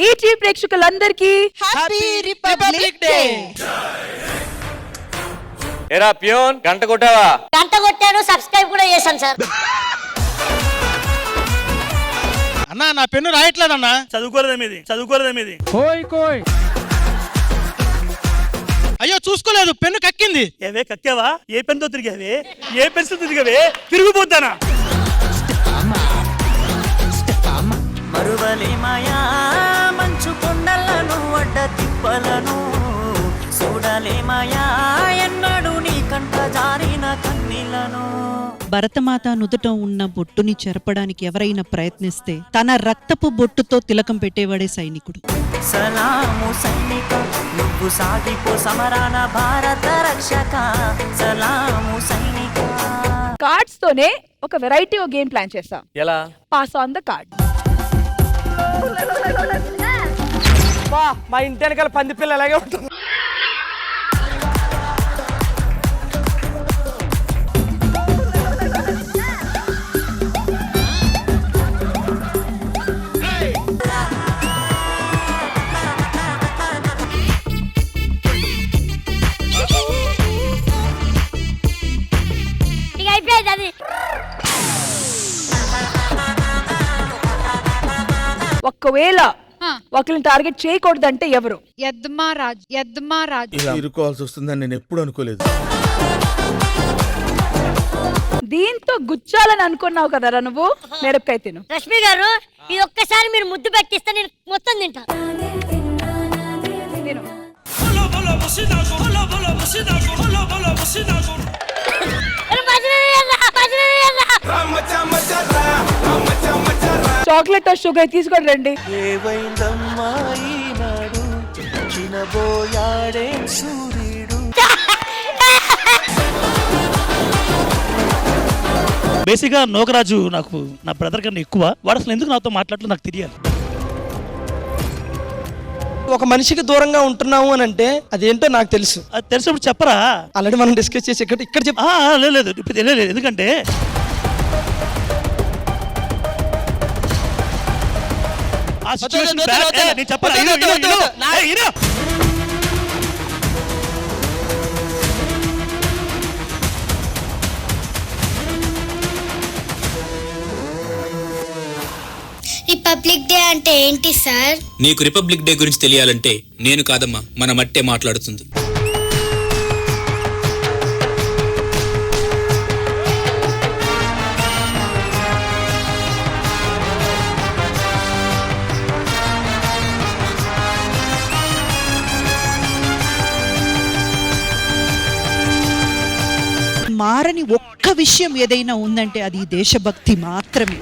ఈటీ ప్రేక్షకులందరికీ happy republic day. ఏరా peon గంట కొట్టావా? గంట కొట్టాను, సబ్స్క్రైబ్ కూడా చేశాను సార్. అన్నా నా పెన్ను రాయట్లేదన్నా. చదువుకోలేదేమిది అయ్యో చూసుకోలేదు, పెన్ను కక్కింది. ఏవే కక్కావా? ఏ పెన్తో తిరిగావే? ఏ పెన్సిల్ తిరిగావే? తిరిగిపోతానా? మరువలే మాయా మంచు కొండలను అడ్డ తిప్పలను చూడలే మాయా ఎన్నడు నీ కంట జారిన కన్నీలను. భరతమాత నుదుట ఉన్న బొట్టుని చెరపడానికి ఎవరైనా ప్రయత్నిస్తే తన రక్తపు బొట్టుతో తిలకం పెట్టేవాడే సైనికుడు. సలాము సైనిక నువ్వు సాగిపో సమరాన భారత రక్షక. సలాము సైనిక. కార్డ్స్ తోనే ఒక వెరైటీ గేమ్ ప్లాన్ చేస్తాం. ఎలా? Pass on the card. మా ఇంటి వెనకాల పంది పిల్ల అలాగే ఉంటుంది. ఇక అయిపోయింది అది. ఒక్కవేళ ఒకరిని టార్గెట్ చేయకూడదంటే ఎవరు? యద్మరాజ్ ఇలా ఇరుకోవాల్సి వస్తుందని నేను ఎప్పుడు అనుకోలేదు. దీంతో గుచ్చాలని అనుకున్నావు కదరా నువ్వు. మిరపకాయ తిను. రష్మి గారు, ఇది ఒక్కసారి మీరు ముద్దు పెట్టిస్తే నేను మొత్తం తింటా. తిను. చాక్లెట్ షుగర్ తీసుకొని రండి. ఏవైందమ్మా ఈనాడు చినబోయాడే సూర్యుడు. బేసిక్ గా నోకరాజు నాకు నా బ్రదర్ కన్నా ఎక్కువ. వాడు అసలు ఎందుకు నాతో మాట్లాడలేదు నాకు తెలియాలి. ఒక మనిషికి దూరంగా ఉంటున్నాము అని అంటే అదేంటో నాకు తెలుసు. అది తెలిసినప్పుడు చెప్పరా? ఆల్రెడీ మనం డిస్కస్ చేసి ఇక్కడ చెప్పు. లేదు ఇప్పుడు తెలియలేదు. ఎందుకంటే ఆ సిచ్యువేషన్ నేను చెప్పరా? రిపబ్లిక్ డే అంటే ఏంటి సార్? నీకు రిపబ్లిక్ డే గురించి తెలియాలంటే నేను కాదమ్మా, మన మట్టే మాట్లాడుతుంది. మారని ఒక్క విషయం ఏదైనా ఉందంటే అది దేశభక్తి మాత్రమే.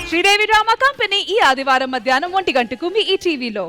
శ్రీదేవి డ్రామా కంపెనీ ఈ ఆదివారం మధ్యాహ్నం 1 గంటకు మీ ఈ టీవీలో.